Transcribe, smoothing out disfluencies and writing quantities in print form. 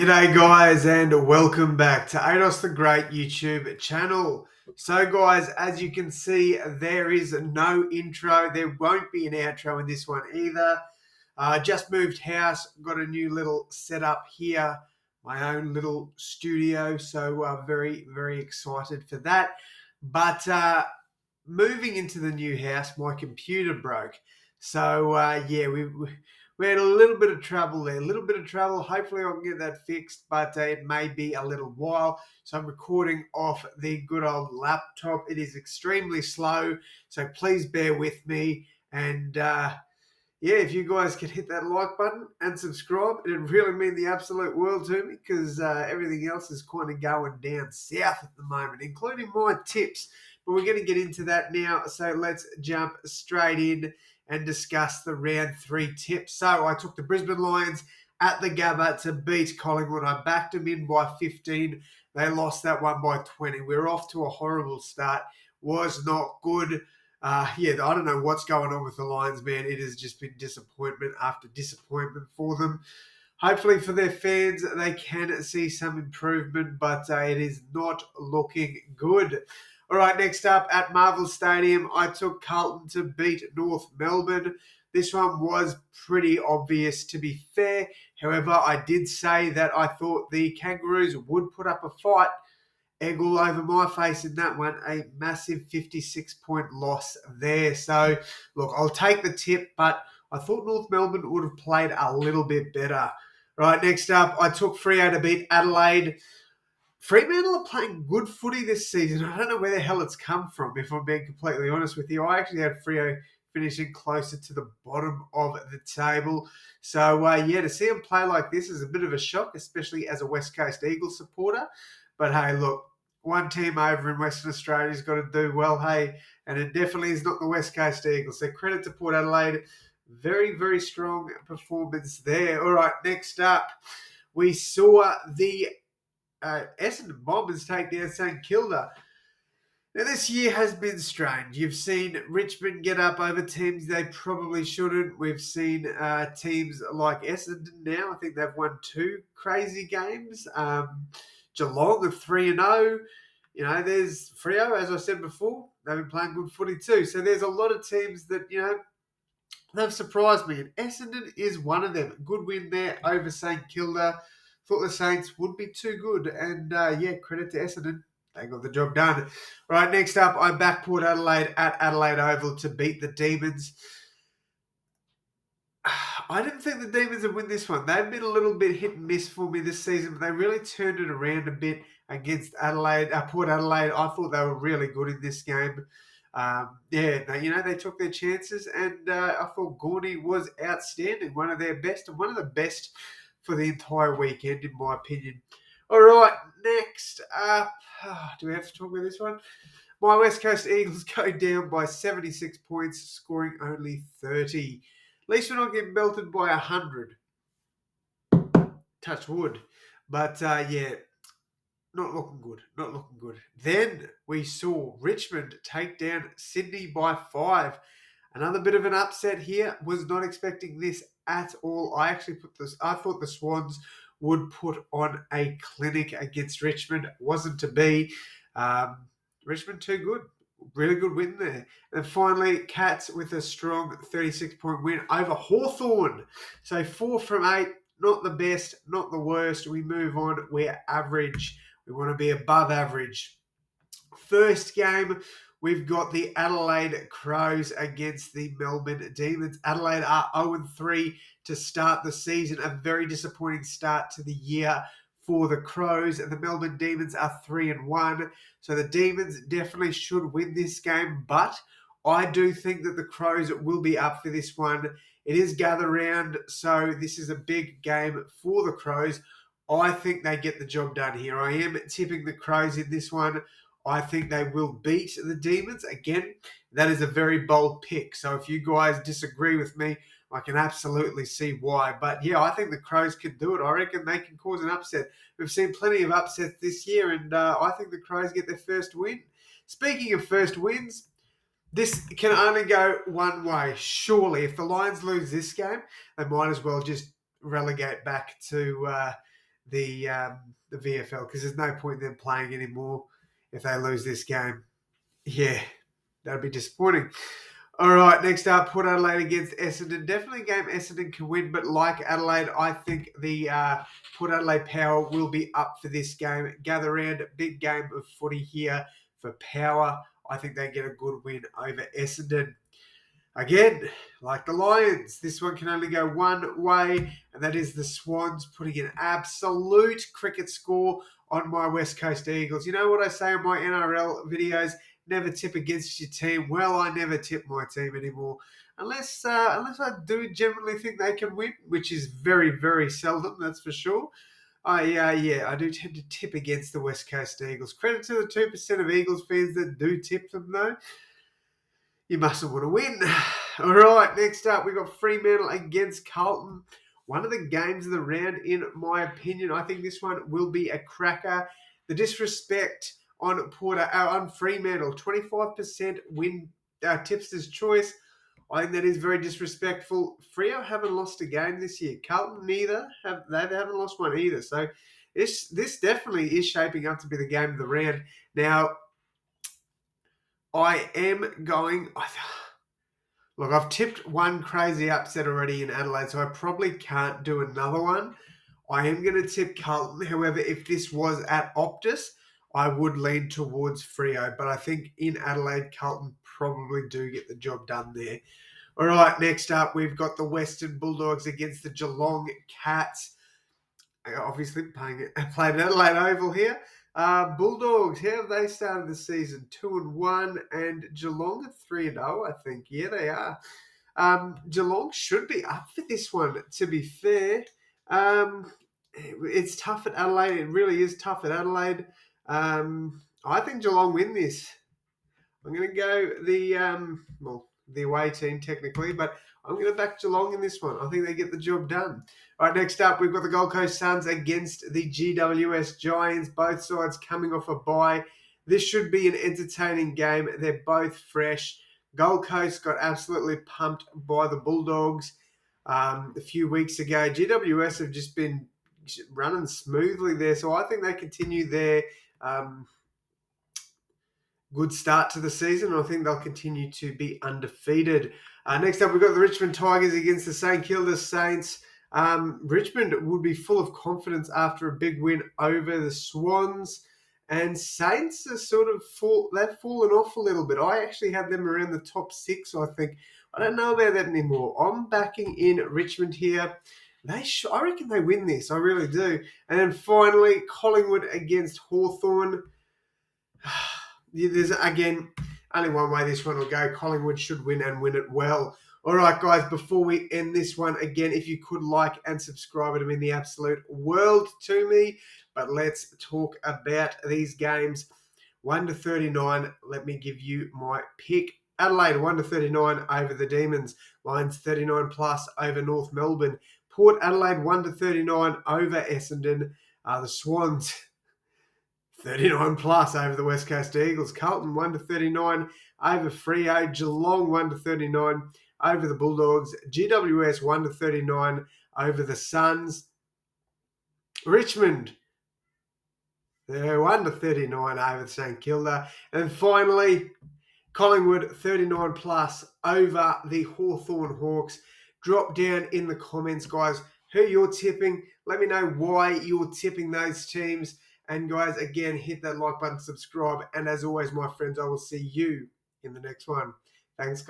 G'day guys and welcome back to AdosTheGreat YouTube channel. So guys, as you can see, there is no intro. There won't be an outro in this one either. Just moved house, got a new little setup here, my own little studio. So very, very excited for that. But moving into the new house, my computer broke. So yeah, we had a little bit of trouble there, a little bit of trouble. Hopefully, I can get that fixed, but it may be a little while. So I'm recording off the good old laptop. It is extremely slow, so please bear with me. And yeah, if you guys could hit that like button and subscribe, it'd really mean the absolute world to me because everything else is kind of going down south at the moment, including my tips. But we're going to get into that now. So let's jump straight in and discuss the round 3 tips. So I took the Brisbane Lions at the Gabba to beat Collingwood. I backed them in by 15. They lost that one by 20. We're off to a horrible start. Was not good. Yeah, I don't know what's going on with the Lions, man. It has just been disappointment after disappointment for them. Hopefully for their fans, they can see some improvement, but it is not looking good. All right, next up at Marvel Stadium, I took Carlton to beat North Melbourne. This one was pretty obvious, to be fair. However, I did say that I thought the Kangaroos would put up a fight. Egg all over my face in that one. A massive 56-point loss there. So, look, I'll take the tip, but I thought North Melbourne would have played a little bit better. Right, next up, I took Freo to beat Adelaide. Fremantle are playing good footy this season. I don't know where the hell it's come from, if I'm being completely honest with you. I actually had Freo finishing closer to the bottom of the table. So, yeah, to see them play like this is a bit of a shock, especially as a West Coast Eagles supporter. But hey, look, one team over in Western Australia's got to do well, hey, and it definitely is not the West Coast Eagles. So credit to Port Adelaide. Very, very strong performance there. All right, next up, we saw the Essendon Bombers take down St Kilda. Now, this year has been strange. You've seen Richmond get up over teams they probably shouldn't. We've seen teams like Essendon now. I think they've won 2 crazy games. Geelong are 3-0. You know, there's Freo, as I said before. They've been playing good footy too. So there's a lot of teams that, you know, they've surprised me. And Essendon is one of them. Good win there over St Kilda. Thought the Saints would be too good. And, yeah, credit to Essendon. They got the job done. Right, next up, I back Port Adelaide at Adelaide Oval to beat the Demons. I didn't think the Demons would win this one. They've been a little bit hit and miss for me this season, but they really turned it around a bit against Port Adelaide. I thought they were really good in this game. Yeah, they took their chances, and I thought Gorney was outstanding, one of their best, and one of the best for the entire weekend, in my opinion. All right, next up, do we have to talk about this one? My West Coast Eagles go down by 76 points, scoring only 30. At least we're not getting belted by 100. Touch wood. But, yeah, not looking good. Not looking good. Then we saw Richmond take down Sydney by 5. Another bit of an upset here. Was not expecting this at all. I thought the Swans would put on a clinic against Richmond. Wasn't to be. Richmond too good. Really good win there. And finally, Cats with a strong 36-point win over Hawthorn. So 4 from 8. Not the best, not the worst. We move on. We're average. We want to be above average. First game, we've got the Adelaide Crows against the Melbourne Demons. Adelaide are 0-3 to start the season. A very disappointing start to the year for the Crows. And the Melbourne Demons are 3-1. So the Demons definitely should win this game. But I do think that the Crows will be up for this one. It is gather round, so this is a big game for the Crows. I think they get the job done here. I am tipping the Crows in this one. I think they will beat the Demons. Again, that is a very bold pick. So if you guys disagree with me, I can absolutely see why. But yeah, I think the Crows can do it. I reckon they can cause an upset. We've seen plenty of upsets this year, and I think the Crows get their first win. Speaking of first wins, this can only go one way. Surely, if the Lions lose this game, they might as well just relegate back to the VFL because there's no point in them playing anymore if they lose this game. Yeah, that'd be disappointing. All right, next up, Port Adelaide against Essendon. Definitely a game Essendon can win, but like Adelaide, I think the Port Adelaide Power will be up for this game. Gather round, big game of footy here for Power. I think they get a good win over Essendon. Again, like the Lions, this one can only go one way, and that is the Swans putting an absolute cricket score on my West Coast Eagles. You know what I say in my NRL videos? Never tip against your team. Well, I never tip my team anymore, unless I do generally think they can win, which is very, very seldom. That's for sure. I do tend to tip against the West Coast Eagles. Credit to the 2% of Eagles fans that do tip them, though. You mustn't want to win. All right, next up, we've got Fremantle against Carlton. One of the games of the round, in my opinion. I think this one will be a cracker. The disrespect on Fremantle, 25% win tipster's choice. I think that is very disrespectful. Freo haven't lost a game this year. Carlton neither. They haven't lost one either. So this definitely is shaping up to be the game of the round. Now, I am going. Look, I've tipped one crazy upset already in Adelaide, so I probably can't do another one. I am going to tip Carlton. However, if this was at Optus, I would lean towards Freo. But I think in Adelaide, Carlton probably do get the job done there. All right, next up, we've got the Western Bulldogs against the Geelong Cats. Obviously, played at Adelaide Oval here. Bulldogs, how have they started the season? 2-1, and Geelong are 3-0, I think. Yeah, they are. Geelong should be up for this one, to be fair. It's tough at Adelaide. It really is tough at Adelaide. I think Geelong win this. I'm going to go the away team technically, but I'm going to back Geelong in this one. I think they get the job done. All right, next up, we've got the Gold Coast Suns against the GWS Giants. Both sides coming off a bye. This should be an entertaining game. They're both fresh. Gold Coast got absolutely pumped by the Bulldogs a few weeks ago. GWS have just been running smoothly there, so I think they continue their good start to the season. I think they'll continue to be undefeated. Next up, we've got the Richmond Tigers against the St Kilda Saints. Richmond would be full of confidence after a big win over the Swans. And Saints are they've fallen off a little bit. I actually had them around the top 6, I think. I don't know about that anymore. I'm backing in Richmond here. I reckon they win this. I really do. And then finally, Collingwood against Hawthorn. There's, again, only one way this one will go. Collingwood should win and win it well. All right, guys, before we end this one, again, if you could like and subscribe, it would mean the absolute world to me. But let's talk about these games. 1-39, let me give you my pick. Adelaide, 1-39 over the Demons. Lions, 39 plus over North Melbourne. Port Adelaide, 1-39 over Essendon. The Swans, 39 plus over the West Coast Eagles. Carlton 1-39 over Freo. Geelong 1-39 over the Bulldogs. GWS 1-39 over the Suns. Richmond, they're 1-39 over St Kilda. And finally, Collingwood 39 plus over the Hawthorn Hawks. Drop down in the comments, guys, who you're tipping. Let me know why you're tipping those teams. And guys, again, hit that like button, subscribe. And as always, my friends, I will see you in the next one. Thanks, guys.